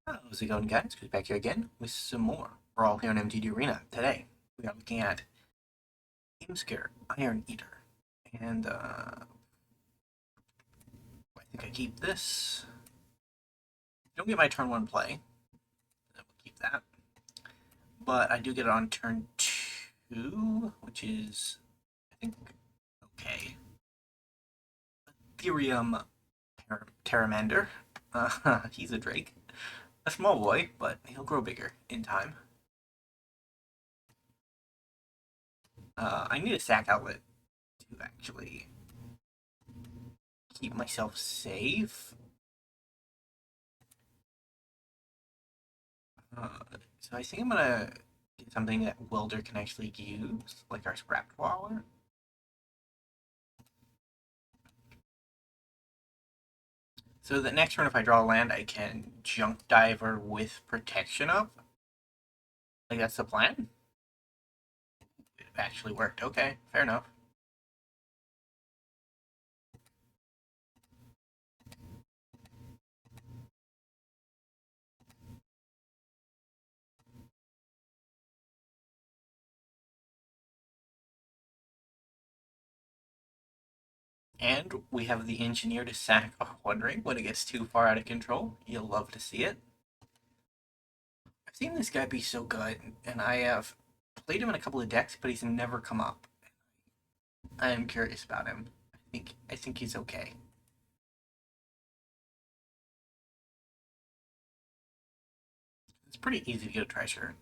How's it going, guys? Who's back here again with some more Brawl here in MTD Arena. Today, we are looking at Imskir Iron-Eater. And, I think I keep this. Don't get my turn 1 play. We'll keep that. But I do get it on turn 2, which is, I think, okay. Ethereum Pteramander. He's a Drake. A small boy, but he'll grow bigger in time. I need a sack outlet to actually keep myself safe. So I think I'm gonna get something that Welder can actually use, like our Scrap Trawler. So the next turn, if I draw a land, I can Junk Diver with protection up. Like, that's the plan? It actually worked. Okay, fair enough. And we have the Engineer to sack One Ring when it gets too far out of control. You'll love to see it. I've seen this guy be so good, and I have played him in a couple of decks, but he's never come up. I am curious about him. I think he's okay. It's pretty easy to get a treasure.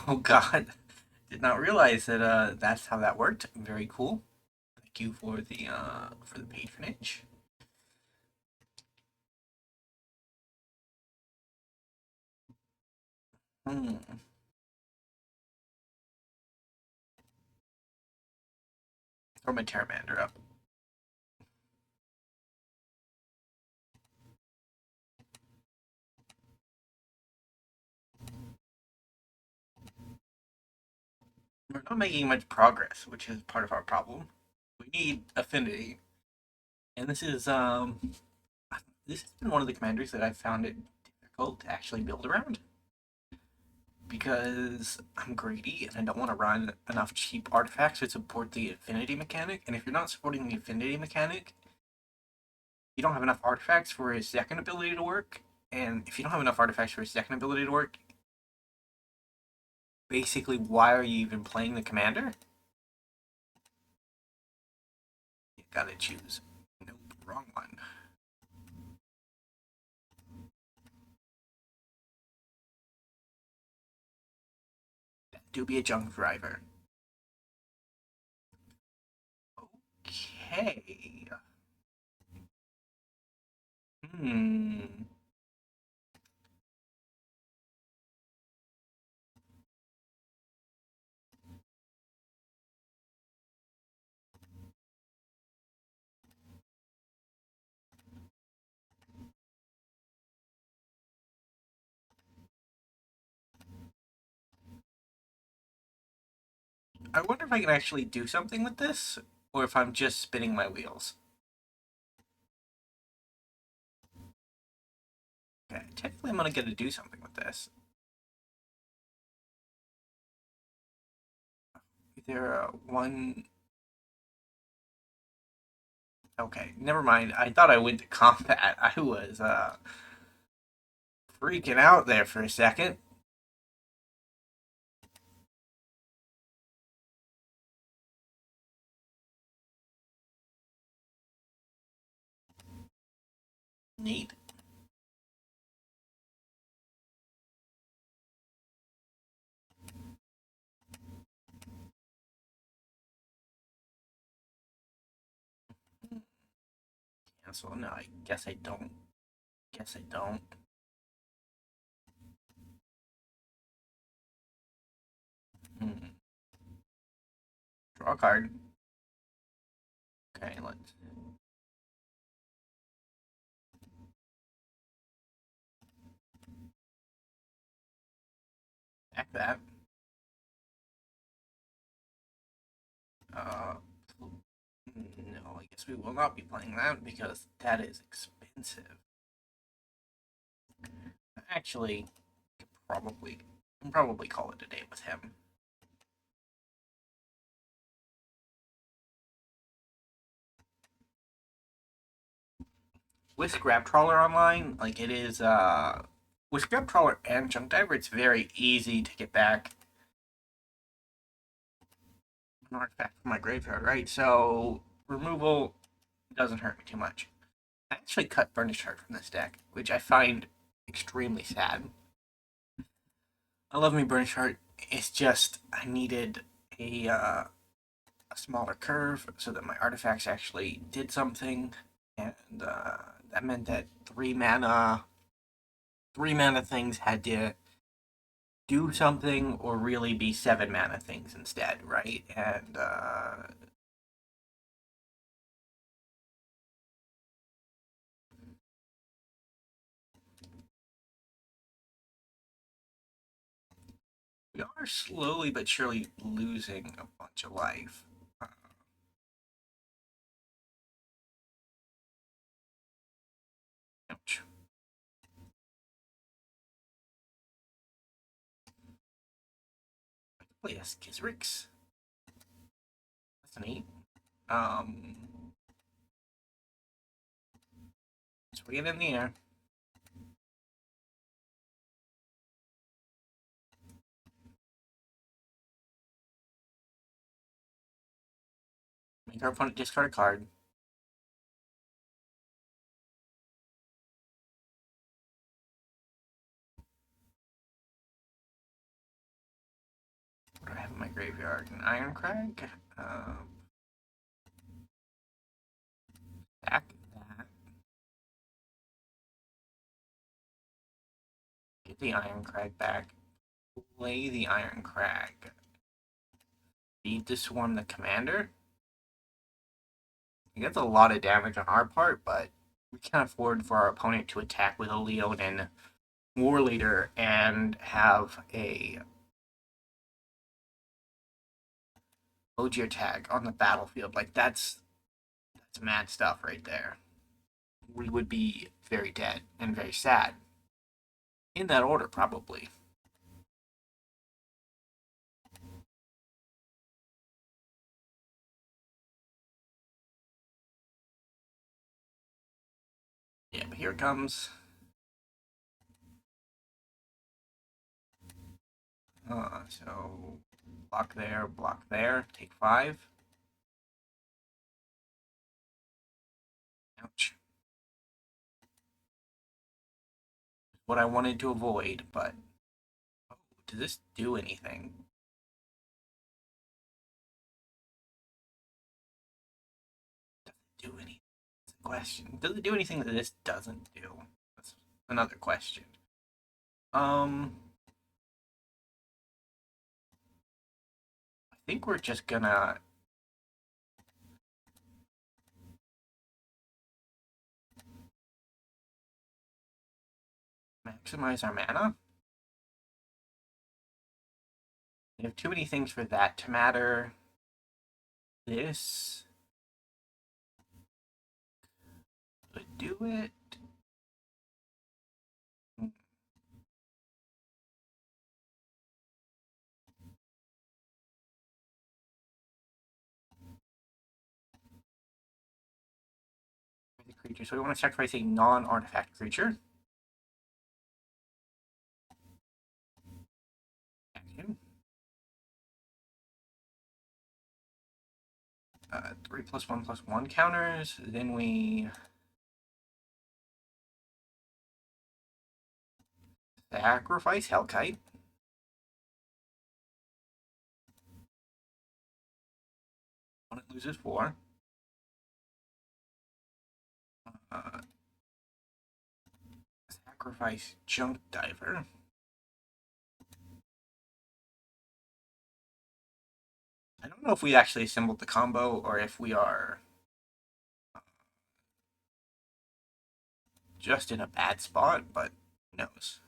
Oh God, did not realize that that's how that worked. Very cool. Thank you for the patronage. Hmm. Throw my Pteramander up. We're not making much progress, which is part of our problem. We need affinity, and this has been one of the commanders that I've found it difficult to actually build around because I'm greedy and I don't want to run enough cheap artifacts to support the affinity mechanic. And if you're not supporting the affinity mechanic, you don't have enough artifacts for his second ability to work. And if you don't have enough artifacts for his second ability to work, basically, why are you even playing the commander? You gotta choose. Nope, wrong one. That do be a junk driver. Okay. Hmm. I wonder if I can actually do something with this, or if I'm just spinning my wheels. Okay, technically I'm gonna get to do something with this. Either one... Okay, never mind. I thought I went to combat. I was, freaking out there for a second. Neat. Cancel. No, I guess I don't. Guess I don't. Hmm. Draw a card. Okay, let's... Back that. Uh, no, I guess we will not be playing that because that is expensive. Actually, can probably call it a day with him. With Scrap Trawler online, like it is, with Scrap Trawler and Junk Diver, it's very easy to get back an artifact from my graveyard, right? So removal doesn't hurt me too much. I actually cut Burnished Heart from this deck, which I find extremely sad. I love me Burnished Heart. It's just I needed a smaller curve so that my artifacts actually did something, and that meant that three mana things had to do something or really be 7 mana things instead, right? And we are slowly but surely losing a bunch of life. Ouch. I can play a Skizrix. That's neat. So we get in the air. Make our opponent discard a card. What do I have in my graveyard? An Irencrag. Back that. Get the Irencrag back. Play the Irencrag. Feed this one the commander. That's a lot of damage on our part, but we can't afford for our opponent to attack with a Leonin War Leader and have a Ogier tag on the battlefield. Like that's mad stuff right there. We would be very dead and very sad. In that order, probably. Yeah, but here it comes. So block there, take 5. Ouch. What I wanted to avoid, but oh, does this do anything? Does it do anything? That's a question. Does it do anything that this doesn't do? That's another question. I think we're just gonna maximize our mana. We have too many things for that to matter. This would do it. The creature. So we want to sacrifice a non-artifact creature. Action. 3+1/+1 counters. Then we sacrifice Hellkite. Opponent loses 4. Sacrifice Junk Diver. I don't know if we actually assembled the combo or if we are just in a bad spot, but who knows.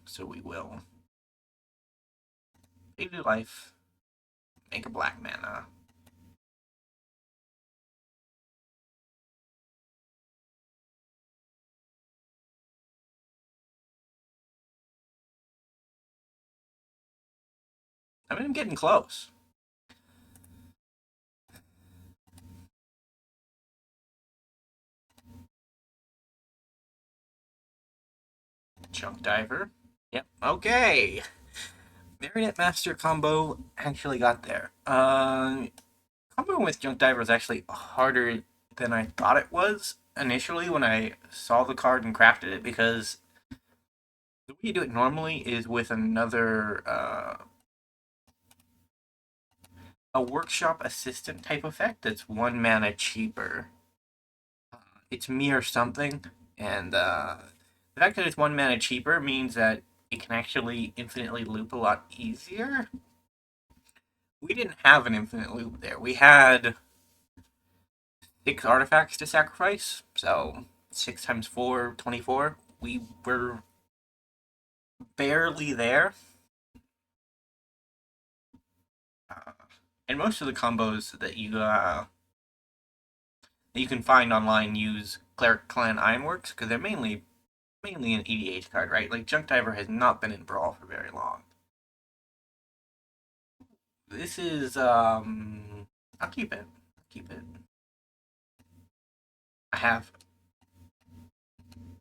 So we will pay to life, make a black mana. I mean, I'm getting close. Junk Diver. Yep. Okay. Marionette Master combo actually got there. Combo with Junk Diver is actually harder than I thought it was initially when I saw the card and crafted it, because the way you do it normally is with another a workshop assistant type effect that's 1 mana cheaper. It's Myr something, and the fact that it's 1 mana cheaper means that it can actually infinitely loop a lot easier. We didn't have an infinite loop there. We had 6 artifacts to sacrifice, so 6 times 4, 24. We were barely there. Uh, and most of the combos that you can find online use Cleric Clan Ironworks, because they're mainly an EDH card, right? Like, Junk Diver has not been in Brawl for very long. This is, I'll keep it. Keep it. I have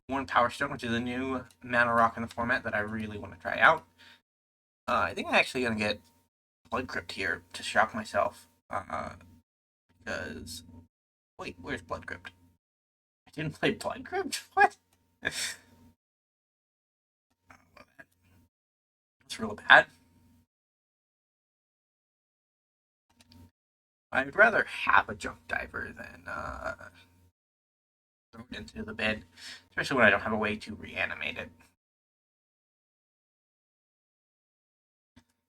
Worn Powerstone, which is a new mana rock in the format that I really want to try out. I think I'm actually going to get Blood Crypt here to shock myself. Because. Wait, where's Blood Crypt? I didn't play Blood Crypt? What? That's real bad. I'd rather have a Junk Diver than throw it into the bed, especially when I don't have a way to reanimate it.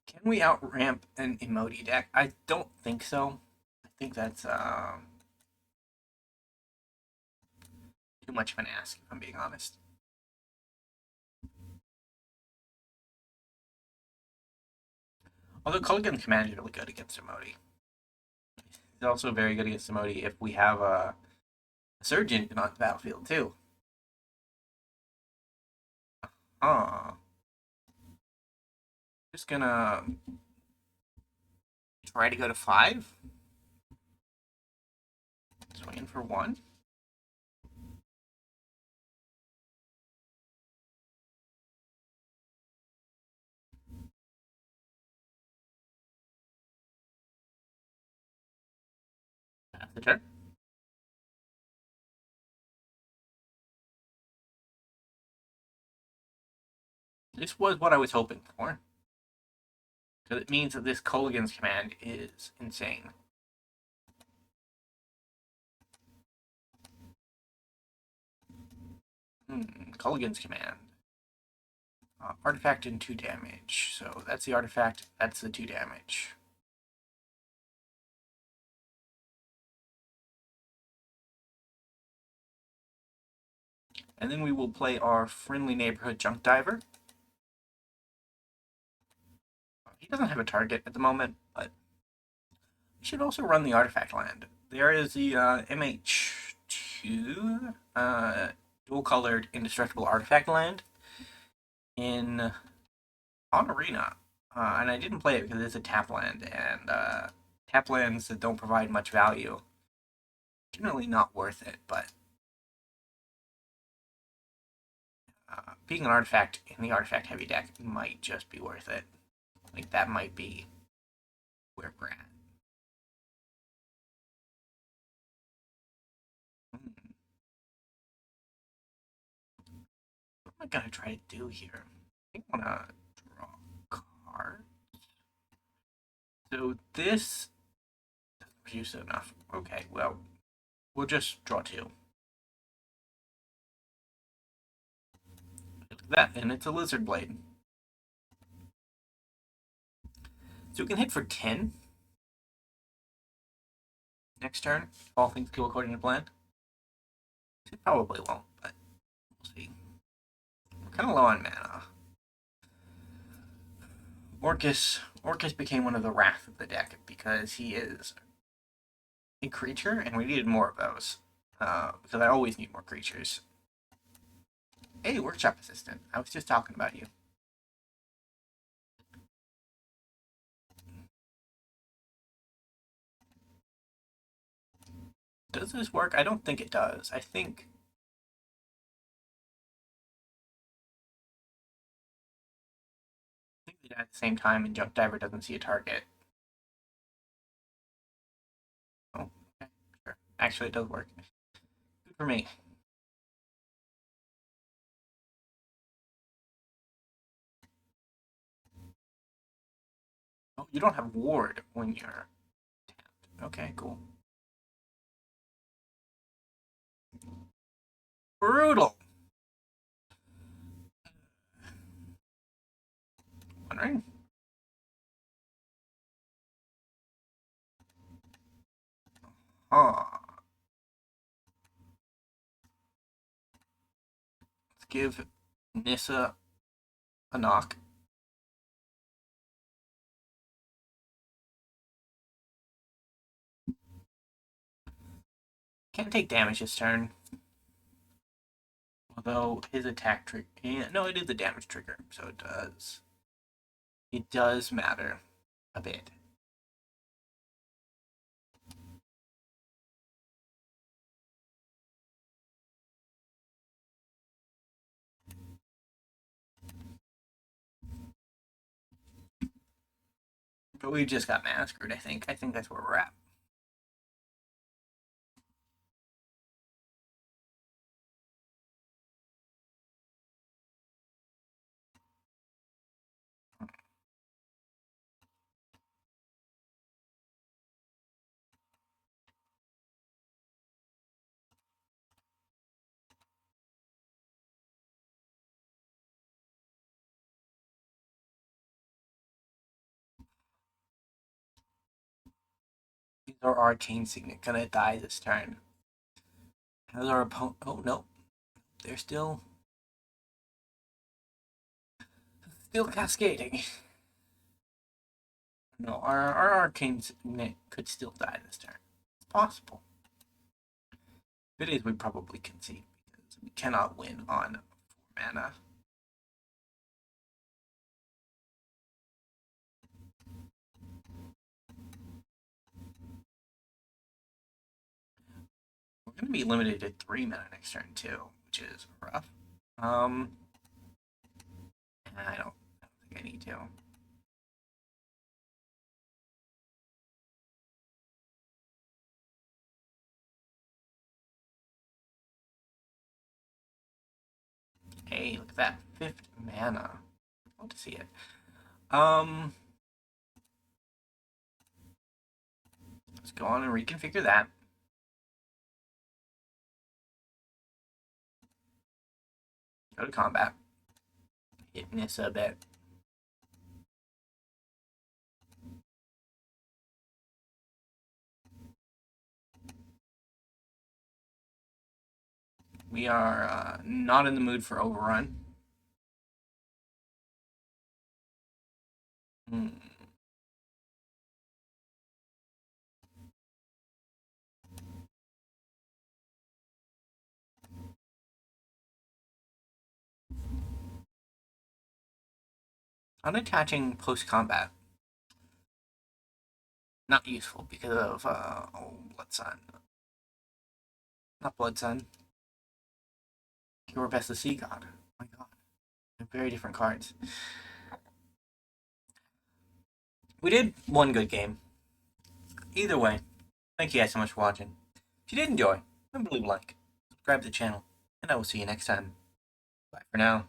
Can we outramp an emoji deck? I don't think so. I think that's too much of an ask, if I'm being honest. Although Culligan's Command is really good against emoji. It's also very good against emoji if we have a Surgeon on the battlefield, too. Just gonna try to go to 5. Swinging for 1. Pass the turn. This was what I was hoping for, because it means that this Culligan's Command is insane. Culligan's Command. Artifact and 2 damage. So that's the artifact, that's the 2 damage. And then we will play our friendly neighborhood Junk Diver. He doesn't have a target at the moment, but we should also run the artifact land. There is the MH2 dual-colored indestructible artifact land on Arena. And I didn't play it because it's a tap land, and tap lands that don't provide much value, generally not worth it, but being an artifact in the artifact heavy deck might just be worth it. Like, that might be where we're at. What am I gonna try to do here? I think I wanna draw cards. So this doesn't produce enough. Okay, well, we'll just draw 2. Look at that, and it's a Lizard Blade. So we can hit for 10 next turn, if all things go according to plan. It probably won't, but we'll see. Kind of low on mana. Orcus became one of the wrath of the deck because he is a creature, and we needed more of those. Because I always need more creatures. Hey, Workshop Assistant. I was just talking about you. Does this work? I don't think it does. I think they die at the same time, and Junk Diver doesn't see a target. Oh, okay, sure. Actually, it does work. Good for me. Oh, you don't have Ward when you're tapped. Okay, cool. Brutal. One ring. Huh. Let's give Nissa a knock. Can't take damage this turn. Although his attack trigger. Yeah, no, it is a damage trigger, so it does. It does matter a bit. But we just got mana screwed, I think. I think that's where we're at. These are Arcane Signet gonna die this turn. How's our opponent? Oh no, they're still cascading. No, our Arcane Signet could still die this turn. It's possible. If it is, we probably concede because we cannot win on 4 mana. We're gonna be limited to 3 mana next turn too, which is rough. I don't think I need to. Hey, look at that. 5th mana. Love to see it. Let's go on and reconfigure that. Go to combat. Hit Nissa a bit. We are not in the mood for overrun. Unattaching post-combat. Not useful because of Blood Sun. Not Blood Sun. Your Best the Sea God. Oh my god. They're very different cards. We did one good game. Either way, thank you guys so much for watching. If you did enjoy, remember to leave a like, subscribe to the channel, and I will see you next time. Bye for now.